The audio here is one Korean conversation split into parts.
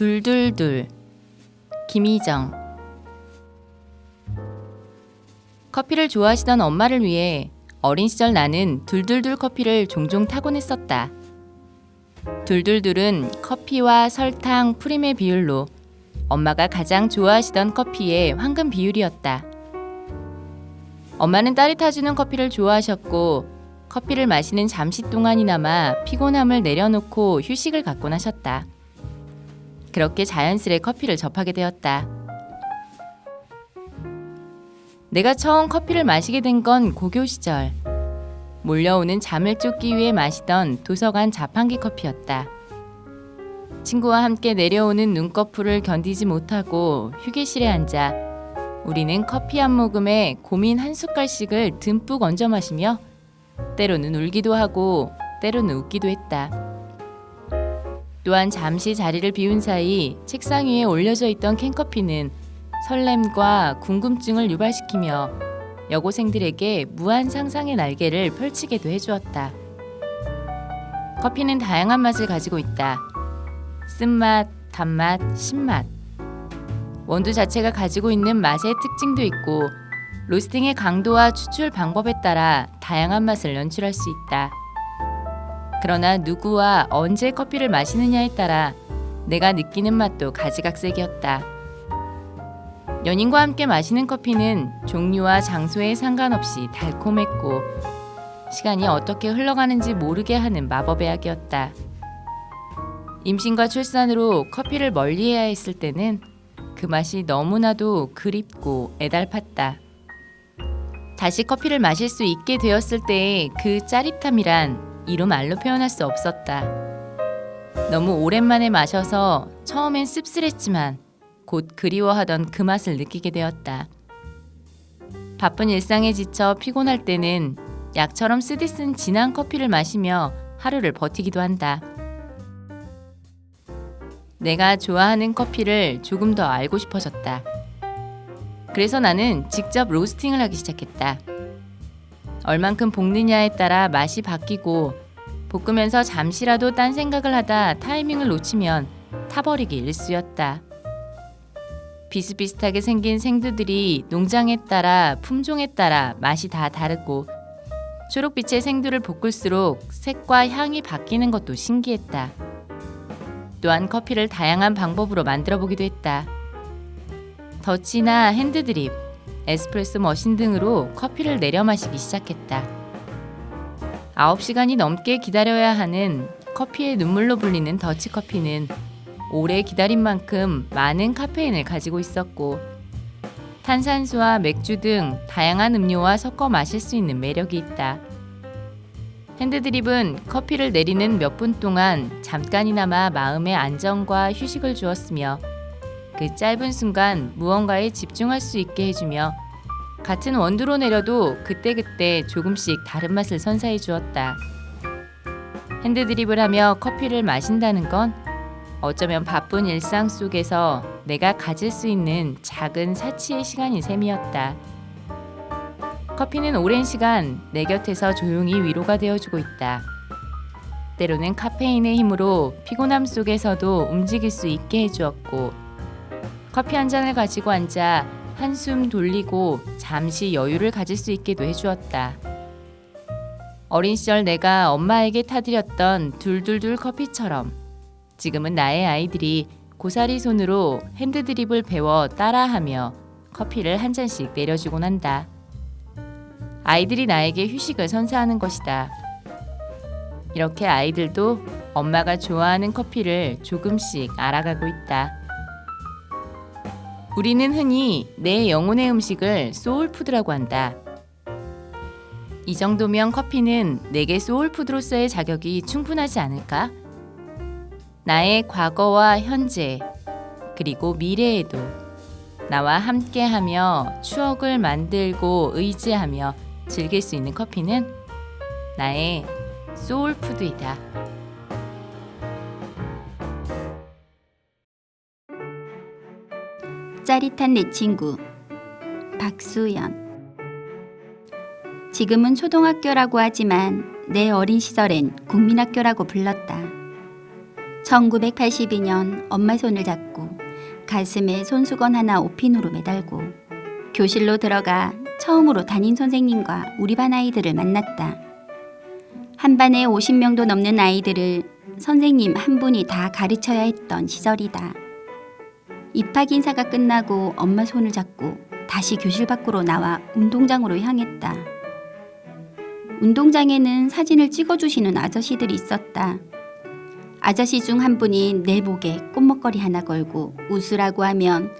둘둘둘 김희정. 커피를 좋아하시던 엄마를 위해 어린 시절 나는 둘둘둘 커피를 종종 타곤 했었다. 둘둘둘은 커피와 설탕, 프림의 비율로 엄마가 가장 좋아하시던 커피의 황금 비율이었다. 엄마는 딸이 타주는 커피를 좋아하셨고 커피를 마시는 잠시 동안이나마 피곤함을 내려놓고 휴식을 갖곤 하셨다. 그렇게 자연스레 커피를 접하게 되었다. 내가 처음 커피를 마시게 된 건 고교 시절. 몰려오는 잠을 쫓기 위해 마시던 도서관 자판기 커피였다. 친구와 함께 내려오는 눈꺼풀을 견디지 못하고 휴게실에 앉아 우리는 커피 한 모금에 고민 한 숟갈씩을 듬뿍 얹어 마시며 때로는 울기도 하고 때로는 웃기도 했다. 또한 잠시 자리를 비운 사이 책상 위에 올려져 있던 캔커피는 설렘과 궁금증을 유발시키며 여고생들에게 무한 상상의 날개를 펼치게도 해주었다. 커피는 다양한 맛을 가지고 있다. 쓴맛, 단맛, 신맛. 원두 자체가 가지고 있는 맛의 특징도 있고 로스팅의 강도와 추출 방법에 따라 다양한 맛을 연출할 수 있다. 그러나 누구와 언제 커피를 마시느냐에 따라 내가 느끼는 맛도 가지각색이었다. 연인과 함께 마시는 커피는 종류와 장소에 상관없이 달콤했고 시간이 어떻게 흘러가는지 모르게 하는 마법의 약이었다. 임신과 출산으로 커피를 멀리해야 했을 때는 그 맛이 너무나도 그립고 애달팠다. 다시 커피를 마실 수 있게 되었을 때의 그 짜릿함이란 이루 말로 표현할 수 없었다. 너무 오랜만에 마셔서 처음엔 씁쓸했지만 곧 그리워하던 그 맛을 느끼게 되었다. 바쁜 일상에 지쳐 피곤할 때는 약처럼 쓰디 쓴 진한 커피를 마시며 하루를 버티기도 한다. 내가 좋아하는 커피를 조금 더 알고 싶어졌다. 그래서 나는 직접 로스팅을 하기 시작했다. 얼만큼 볶느냐에 따라 맛이 바뀌고 볶으면서 잠시라도 딴 생각을 하다 타이밍을 놓치면 타버리기 일쑤였다. 비슷비슷하게 생긴 생두들이 농장에 따라 품종에 따라 맛이 다 다르고 초록빛의 생두를 볶을수록 색과 향이 바뀌는 것도 신기했다. 또한 커피를 다양한 방법으로 만들어 보기도 했다. 더치나 핸드드립, 에스프레소 머신 등으로 커피를 내려 마시기 시작했다. 9시간이 넘게 기다려야 하는 커피의 눈물로 불리는 더치커피는 오래 기다린 만큼 많은 카페인을 가지고 있었고 탄산수와 맥주 등 다양한 음료와 섞어 마실 수 있는 매력이 있다. 핸드드립은 커피를 내리는 몇 분 동안 잠깐이나마 마음의 안정과 휴식을 주었으며 그 짧은 순간 무언가에 집중할 수 있게 해주며 같은 원두로 내려도 그때그때 조금씩 다른 맛을 선사해 주었다. 핸드드립을 하며 커피를 마신다는 건 어쩌면 바쁜 일상 속에서 내가 가질 수 있는 작은 사치의 시간인 셈이었다. 커피는 오랜 시간 내 곁에서 조용히 위로가 되어주고 있다. 때로는 카페인의 힘으로 피곤함 속에서도 움직일 수 있게 해주었고 커피 한 잔을 가지고 앉아 한숨 돌리고 잠시 여유를 가질 수 있게도 해주었다. 어린 시절 내가 엄마에게 타드렸던 둘둘둘 커피처럼 지금은 나의 아이들이 고사리 손으로 핸드드립을 배워 따라하며 커피를 한 잔씩 내려주곤 한다. 아이들이 나에게 휴식을 선사하는 것이다. 이렇게 아이들도 엄마가 좋아하는 커피를 조금씩 알아가고 있다. 우리는 흔히 내 영혼의 음식을 소울푸드라고 한다. 이 정도면 커피는 내게 소울푸드로서의 자격이 충분하지 않을까? 나의 과거와 현재, 그리고 미래에도 나와 함께하며 추억을 만들고 의지하며 즐길 수 있는 커피는 나의 소울푸드이다. 짜릿한 내 친구 박수연. 지금은 초등학교라고 하지만 내 어린 시절엔 국민학교라고 불렀다. (1982년) 엄마 손을 잡고 가슴에 손수건 하나 옷핀으로 매달고 교실로 들어가 처음으로 담임 선생님과 우리 반 아이들을 만났다. 한 반에 50명도 넘는 아이들을 선생님 한 분이 다 가르쳐야 했던 시절이다. 입학 인사가 끝나고 엄마 손을 잡고 다시 교실 밖으로 나와 운동장으로 향했다. 운동장에는 사진을 찍어주시는 아저씨들이 있었다. 아저씨 중 한 분이 내 목에 꽃목걸이 하나 걸고 웃으라고 하면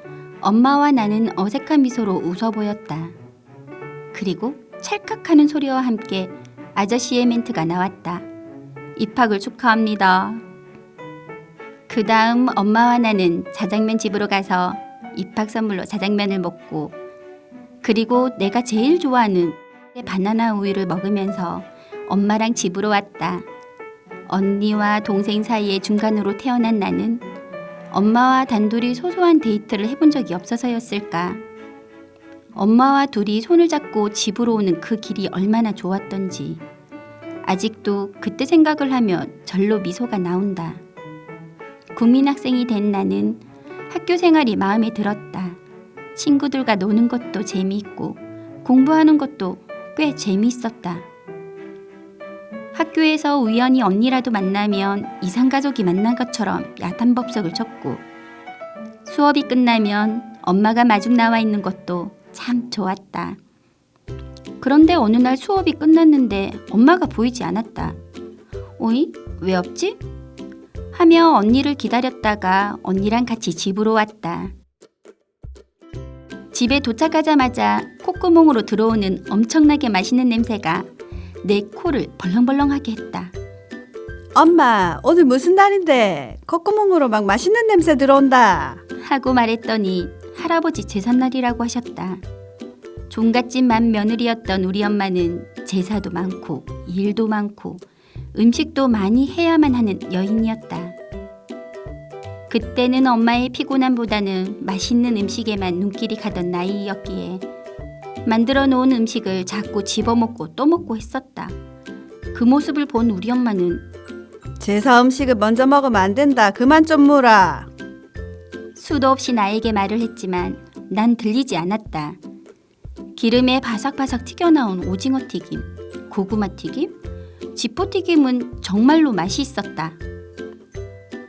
엄마와 나는 어색한 미소로 웃어 보였다. 그리고 찰칵하는 소리와 함께 아저씨의 멘트가 나왔다. 입학을 축하합니다. 그 다음 엄마와 나는 자장면 집으로 가서 입학 선물로 자장면을 먹고 그리고 내가 제일 좋아하는 바나나 우유를 먹으면서 엄마랑 집으로 왔다. 언니와 동생 사이의 중간으로 태어난 나는 엄마와 단둘이 소소한 데이트를 해본 적이 없어서였을까. 엄마와 둘이 손을 잡고 집으로 오는 그 길이 얼마나 좋았던지 아직도 그때 생각을 하면 절로 미소가 나온다. 국민학생이 된 나는 학교 생활이 마음에 들었다. 친구들과 노는 것도 재미있고 공부하는 것도 꽤 재미있었다. 학교에서 우연히 언니라도 만나면 이상가족이 만난 것처럼 야단법석을 쳤고 수업이 끝나면 엄마가 마중 나와 있는 것도 참 좋았다. 그런데 어느 날 수업이 끝났는데 엄마가 보이지 않았다. 어이? 왜 없지? 하며 언니를 기다렸다가 언니랑 같이 집으로 왔다. 집에 도착하자마자 콧구멍으로 들어오는 엄청나게 맛있는 냄새가 내 코를 벌렁벌렁하게 했다. 엄마, 오늘 무슨 날인데 콧구멍으로 막 맛있는 냄새 들어온다. 하고 말했더니 할아버지 제삿날이라고 하셨다. 종갓집만 며느리였던 우리 엄마는 제사도 많고 일도 많고 음식도 많이 해야만 하는 여인이었다. 그때는 엄마의 피곤함보다는 맛있는 음식에만 눈길이 가던 나이였기에 만들어 놓은 음식을 자꾸 집어먹고 또 먹고 했었다. 그 모습을 본 우리 엄마는 제사 음식을 먼저 먹으면 안 된다. 그만 좀 물어. 수도 없이 나에게 말을 했지만 난 들리지 않았다. 기름에 바삭바삭 튀겨나온 오징어 튀김, 고구마 튀김, 지포 튀김은 정말로 맛이 있었다.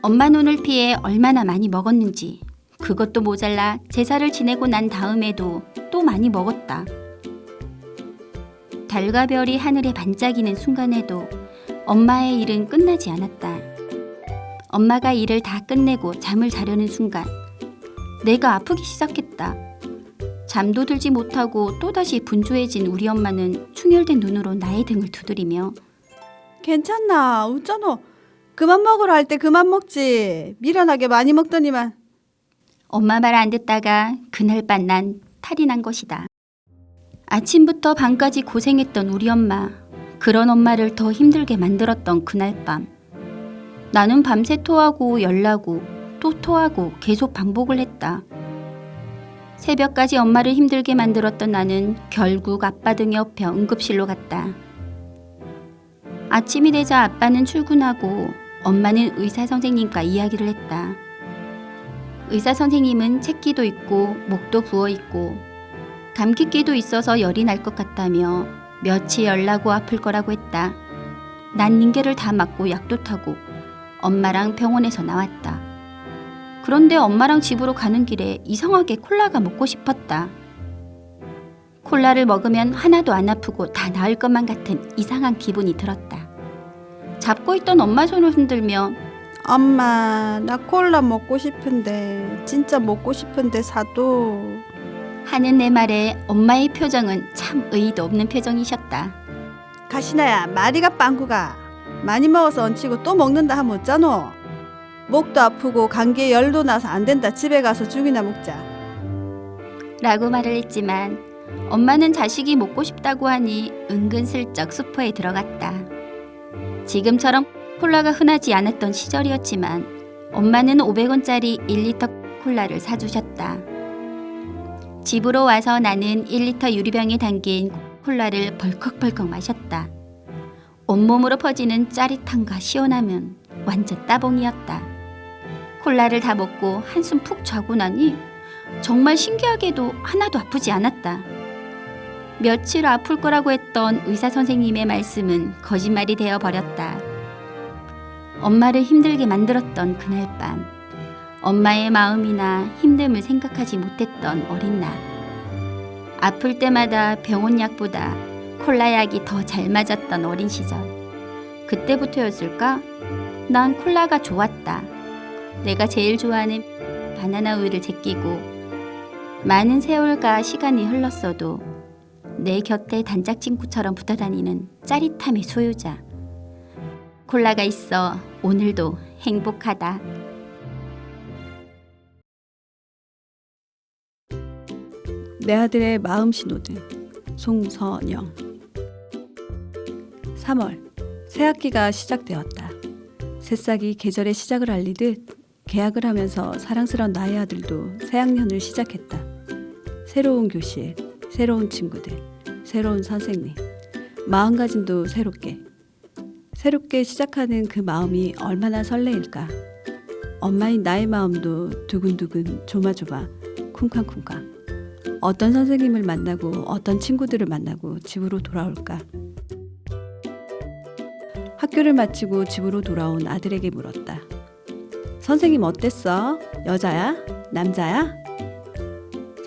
엄마 눈을 피해 얼마나 많이 먹었는지 그것도 모자라 제사를 지내고 난 다음에도 또 많이 먹었다. 달과 별이 하늘에 반짝이는 순간에도 엄마의 일은 끝나지 않았다. 엄마가 일을 다 끝내고 잠을 자려는 순간 내가 아프기 시작했다. 잠도 들지 못하고 또다시 분주해진 우리 엄마는 충혈된 눈으로 나의 등을 두드리며 괜찮나? 웃잖아. 그만 먹으라 할 때 그만 먹지. 미련하게 많이 먹더니만. 엄마 말 안 듣다가 그날 밤 난 탈이 난 것이다. 아침부터 밤까지 고생했던 우리 엄마, 그런 엄마를 더 힘들게 만들었던 그날 밤. 나는 밤새 토하고 열나고 또 토하고 계속 반복을 했다. 새벽까지 엄마를 힘들게 만들었던 나는 결국 아빠 등에 업혀 응급실로 갔다. 아침이 되자 아빠는 출근하고 엄마는 의사 선생님과 이야기를 했다. 의사 선생님은 책기도 있고 목도 부어 있고 감기기도 있어서 열이 날 것 같다며 며칠 열나고 아플 거라고 했다. 난 링겔을 다 맞고 약도 타고 엄마랑 병원에서 나왔다. 그런데 엄마랑 집으로 가는 길에 이상하게 콜라가 먹고 싶었다. 콜라를 먹으면 하나도 안 아프고 다 나을 것만 같은 이상한 기분이 들었다. 잡고 있던 엄마 손을 흔들며 엄마, 나 콜라 먹고 싶은데, 진짜 먹고 싶은데 사도. 하는 내 말에 엄마의 표정은 참 의의도 없는 표정이셨다. 가시나야, 마리가 빵꾸가. 많이 먹어서 얹히고 또 먹는다 하면 어쩌노? 목도 아프고 감기에 열도 나서 안 된다. 집에 가서 죽이나 먹자. 라고 말을 했지만 엄마는 자식이 먹고 싶다고 하니 은근슬쩍 슈퍼에 들어갔다. 지금처럼 콜라가 흔하지 않았던 시절이었지만 엄마는 500원짜리 1리터 콜라를 사주셨다. 집으로 와서 나는 1리터 유리병에 담긴 콜라를 벌컥벌컥 마셨다. 온몸으로 퍼지는 짜릿함과 시원함은 완전 따봉이었다. 콜라를 다 먹고 한숨 푹 자고 나니 정말 신기하게도 하나도 아프지 않았다. 며칠 아플 거라고 했던 의사 선생님의 말씀은 거짓말이 되어 버렸다. 엄마를 힘들게 만들었던 그날 밤, 엄마의 마음이나 힘듦을 생각하지 못했던 어린 나. 아플 때마다 병원 약보다 콜라 약이 더 잘 맞았던 어린 시절. 그때부터였을까? 난 콜라가 좋았다. 내가 제일 좋아하는 바나나 우유를 제끼고 많은 세월과 시간이 흘렀어도 내 곁에 단짝 친구처럼 붙어다니는 짜릿함의 소유자. 콜라가 있어 오늘도 행복하다. 내 아들의 마음 신호등 송선영. 3월 새학기가 시작되었다. 새싹이 계절의 시작을 알리듯 개학을 하면서 사랑스러운 나의 아들도 새학년을 시작했다. 새로운 교실, 새로운 친구들, 새로운 선생님, 마음가짐도 새롭게 시작하는 그 마음이 얼마나 설레일까. 엄마인 나의 마음도 두근두근 조마조마 쿵쾅쿵쾅. 어떤 선생님을 만나고 어떤 친구들을 만나고 집으로 돌아올까. 학교를 마치고 집으로 돌아온 아들에게 물었다. 선생님 어땠어? 여자야? 남자야?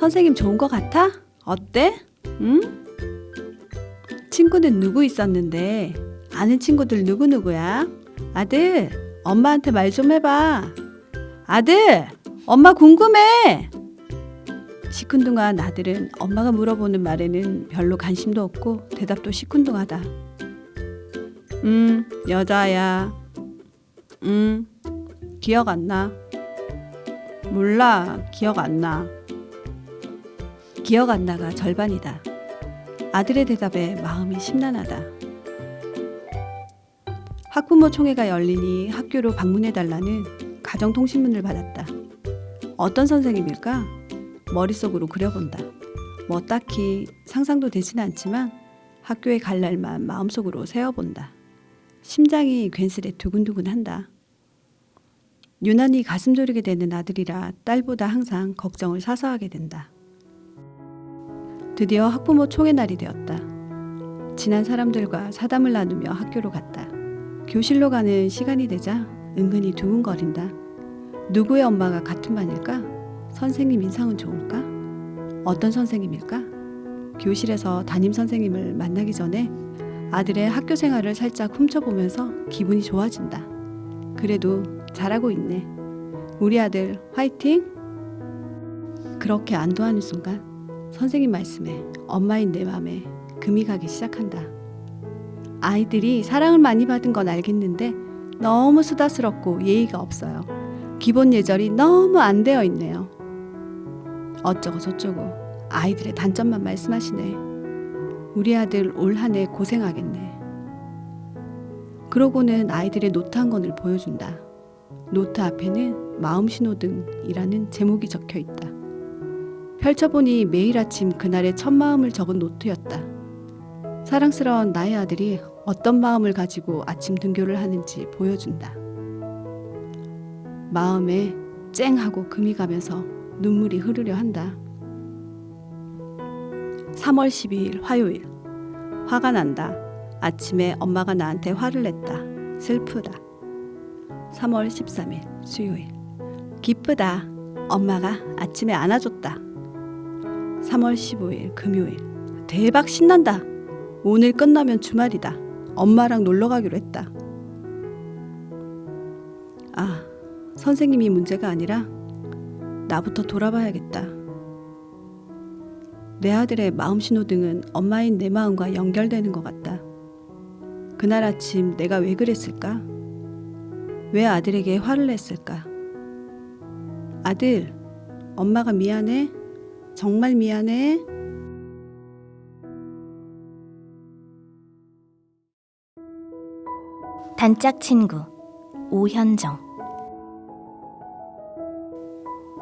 선생님 좋은 거 같아? 어때? 응? 친구는 누구 있었는데? 아는 친구들 누구누구야? 아들, 엄마한테 말 좀 해봐. 아들, 엄마 궁금해. 시큰둥한 아들은 엄마가 물어보는 말에는 별로 관심도 없고 대답도 시큰둥하다. 여자야. 기억 안 나. 몰라, 기억 안 나. 기억 안 나가 절반이다. 아들의 대답에 마음이 심란하다. 학부모 총회가 열리니 학교로 방문해달라는 가정통신문을 받았다. 어떤 선생님일까? 머릿속으로 그려본다. 뭐 딱히 상상도 되지는 않지만 학교에 갈 날만 마음속으로 세어본다. 심장이 괜스레 두근두근한다. 유난히 가슴 졸이게 되는 아들이라 딸보다 항상 걱정을 사서 하게 된다. 드디어 학부모 총회 날이 되었다. 친한 사람들과 사담을 나누며 학교로 갔다. 교실로 가는 시간이 되자 은근히 두근거린다. 누구의 엄마가 같은 반일까? 선생님 인상은 좋을까? 어떤 선생님일까? 교실에서 담임 선생님을 만나기 전에 아들의 학교 생활을 살짝 훔쳐보면서 기분이 좋아진다. 그래도 잘하고 있네. 우리 아들 화이팅! 그렇게 안도하는 순간 선생님 말씀에 엄마인 내 맘에 금이 가기 시작한다. 아이들이 사랑을 많이 받은 건 알겠는데 너무 수다스럽고 예의가 없어요. 기본 예절이 너무 안 되어 있네요. 어쩌고 저쩌고 아이들의 단점만 말씀하시네. 우리 아들 올 한 해 고생하겠네. 그러고는 아이들의 노트 한 권을 보여준다. 노트 앞에는 마음신호등이라는 제목이 적혀 있다. 펼쳐보니 매일 아침 그날의 첫 마음을 적은 노트였다. 사랑스러운 나의 아들이 어떤 마음을 가지고 아침 등교를 하는지 보여준다. 마음에 쨍하고 금이 가면서 눈물이 흐르려 한다. 3월 12일 화요일. 화가 난다. 아침에 엄마가 나한테 화를 냈다. 슬프다. 3월 13일 수요일. 기쁘다. 엄마가 아침에 안아줬다. 3월 15일 금요일. 대박 신난다. 오늘 끝나면 주말이다. 엄마랑 놀러 가기로 했다. 아, 선생님이 문제가 아니라 나부터 돌아봐야겠다. 내 아들의 마음 신호등은 엄마인 내 마음과 연결되는 것 같다. 그날 아침 내가 왜 그랬을까? 왜 아들에게 화를 냈을까? 아들, 엄마가 미안해. 정말 미안해. 단짝 친구 오현정.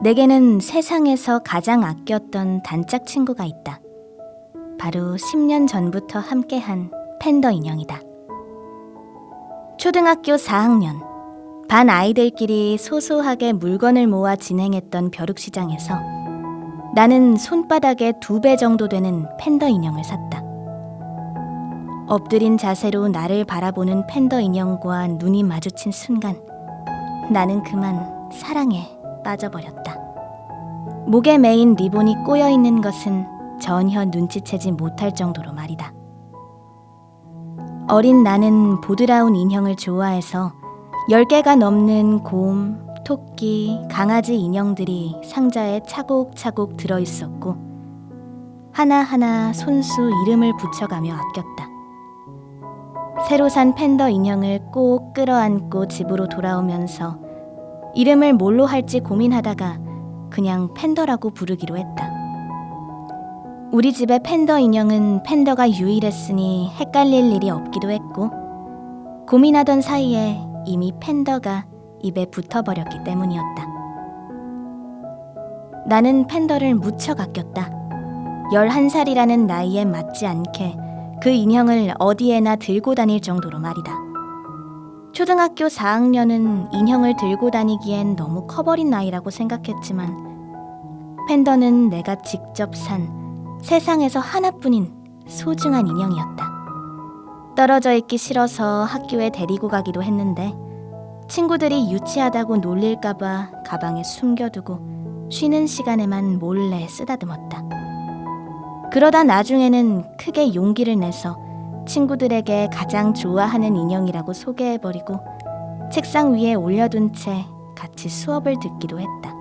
내게는 세상에서 가장 아꼈던 단짝 친구가 있다. 바로 10년 전부터 함께한 팬더 인형이다. 초등학교 4학년, 반 아이들끼리 소소하게 물건을 모아 진행했던 벼룩시장에서 나는 손바닥에 2배 정도 되는 팬더 인형을 샀다. 엎드린 자세로 나를 바라보는 팬더 인형과 눈이 마주친 순간 나는 그만 사랑에 빠져버렸다. 목에 매인 리본이 꼬여있는 것은 전혀 눈치채지 못할 정도로 말이다. 어린 나는 보드라운 인형을 좋아해서 10개가 넘는 곰, 토끼, 강아지 인형들이 상자에 차곡차곡 들어있었고 하나하나 손수 이름을 붙여가며 아꼈다. 새로 산 팬더 인형을 꼭 끌어안고 집으로 돌아오면서 이름을 뭘로 할지 고민하다가 그냥 팬더라고 부르기로 했다. 우리 집의 팬더 인형은 팬더가 유일했으니 헷갈릴 일이 없기도 했고 고민하던 사이에 이미 팬더가 입에 붙어버렸기 때문이었다. 나는 팬더를 무척 아꼈다. 11살이라는 나이에 맞지 않게 그 인형을 어디에나 들고 다닐 정도로 말이다. 초등학교 4학년은 인형을 들고 다니기엔 너무 커버린 나이라고 생각했지만 팬더는 내가 직접 산 세상에서 하나뿐인 소중한 인형이었다. 떨어져 있기 싫어서 학교에 데리고 가기도 했는데 친구들이 유치하다고 놀릴까봐 가방에 숨겨두고 쉬는 시간에만 몰래 쓰다듬었다. 그러다 나중에는 크게 용기를 내서 친구들에게 가장 좋아하는 인형이라고 소개해버리고 책상 위에 올려둔 채 같이 수업을 듣기도 했다.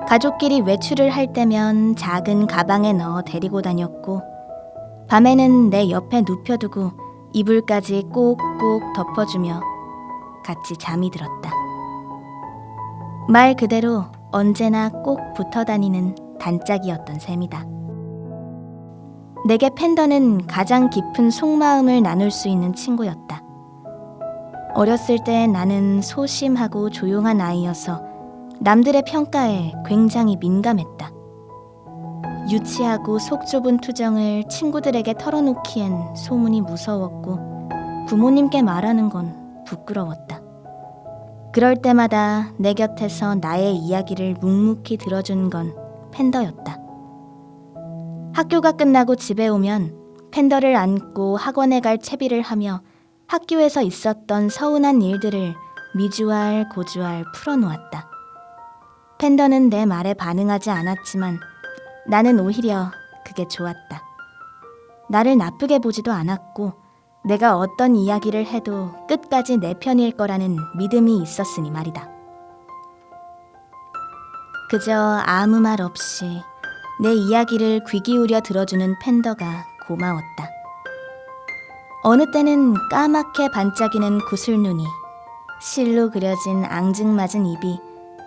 가족끼리 외출을 할 때면 작은 가방에 넣어 데리고 다녔고 밤에는 내 옆에 눕혀두고 이불까지 꼭꼭 덮어주며 같이 잠이 들었다. 말 그대로 언제나 꼭 붙어 다니는 단짝이었던 셈이다. 내게 팬더는 가장 깊은 속마음을 나눌 수 있는 친구였다. 어렸을 때 나는 소심하고 조용한 아이여서 남들의 평가에 굉장히 민감했다. 유치하고 속 좁은 투정을 친구들에게 털어놓기엔 소문이 무서웠고 부모님께 말하는 건 부끄러웠다. 그럴 때마다 내 곁에서 나의 이야기를 묵묵히 들어준 건 팬더였다. 학교가 끝나고 집에 오면 팬더를 안고 학원에 갈 채비를 하며 학교에서 있었던 서운한 일들을 미주알 고주알 풀어놓았다. 팬더는 내 말에 반응하지 않았지만 나는 오히려 그게 좋았다. 나를 나쁘게 보지도 않았고 내가 어떤 이야기를 해도 끝까지 내 편일 거라는 믿음이 있었으니 말이다. 그저 아무 말 없이 내 이야기를 귀 기울여 들어주는 팬더가 고마웠다. 어느 때는 까맣게 반짝이는 구슬눈이, 실로 그려진 앙증맞은 입이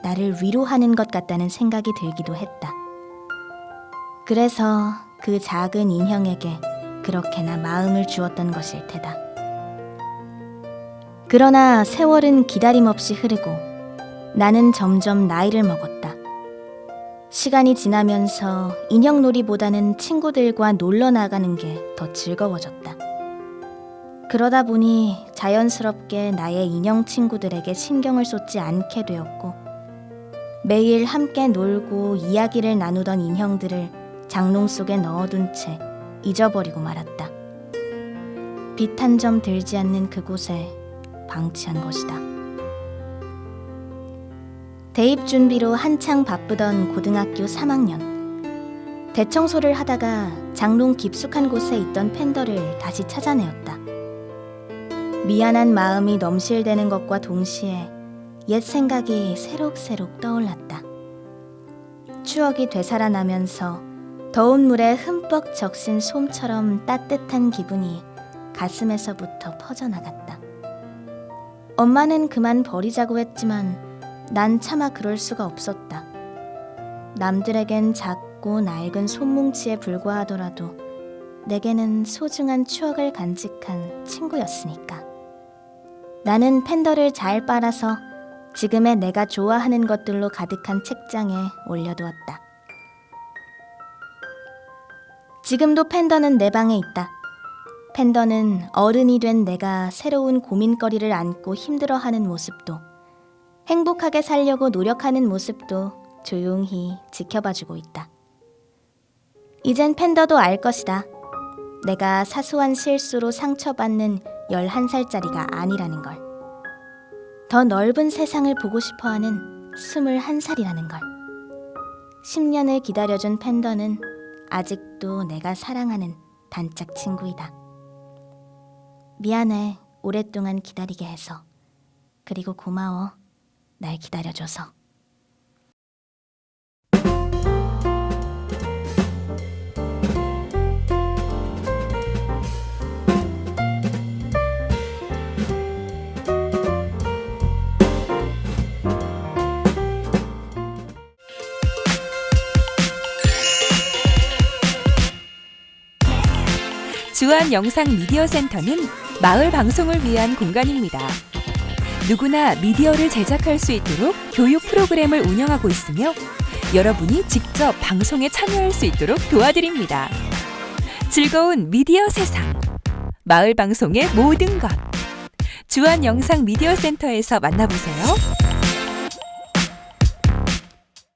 나를 위로하는 것 같다는 생각이 들기도 했다. 그래서 그 작은 인형에게 그렇게나 마음을 주었던 것일 테다. 그러나 세월은 기다림 없이 흐르고 나는 점점 나이를 먹었다. 시간이 지나면서 인형놀이보다는 친구들과 놀러 나가는 게 더 즐거워졌다. 그러다 보니 자연스럽게 나의 인형 친구들에게 신경을 쏟지 않게 되었고 매일 함께 놀고 이야기를 나누던 인형들을 장롱 속에 넣어둔 채 잊어버리고 말았다. 빛 한 점 들지 않는 그곳에 방치한 것이다. 대입 준비로 한창 바쁘던 고등학교 3학년. 대청소를 하다가 장롱 깊숙한 곳에 있던 팬더를 다시 찾아내었다. 미안한 마음이 넘실대는 것과 동시에 옛 생각이 새록새록 떠올랐다. 추억이 되살아나면서 더운 물에 흠뻑 적신 솜처럼 따뜻한 기분이 가슴에서부터 퍼져나갔다. 엄마는 그만 버리자고 했지만 난 차마 그럴 수가 없었다. 남들에겐 작고 낡은 손뭉치에 불과하더라도 내게는 소중한 추억을 간직한 친구였으니까. 나는 팬더를 잘 빨아서 지금의 내가 좋아하는 것들로 가득한 책장에 올려두었다. 지금도 팬더는 내 방에 있다. 팬더는 어른이 된 내가 새로운 고민거리를 안고 힘들어하는 모습도, 행복하게 살려고 노력하는 모습도 조용히 지켜봐주고 있다. 이젠 팬더도 알 것이다. 내가 사소한 실수로 상처받는 11살짜리가 아니라는 걸. 더 넓은 세상을 보고 싶어하는 21살이라는 걸. 10년을 기다려준 팬더는 아직도 내가 사랑하는 단짝 친구이다. 미안해, 오랫동안 기다리게 해서. 그리고 고마워, 날 기다려줘서. 주한 영상 미디어 센터는 마을 방송을 위한 공간입니다. 누구나 미디어를 제작할 수 있도록 교육 프로그램을 운영하고 있으며 여러분이 직접 방송에 참여할 수 있도록 도와드립니다. 즐거운 미디어 세상, 마을 방송의 모든 것, 주한 영상 미디어 센터에서 만나보세요.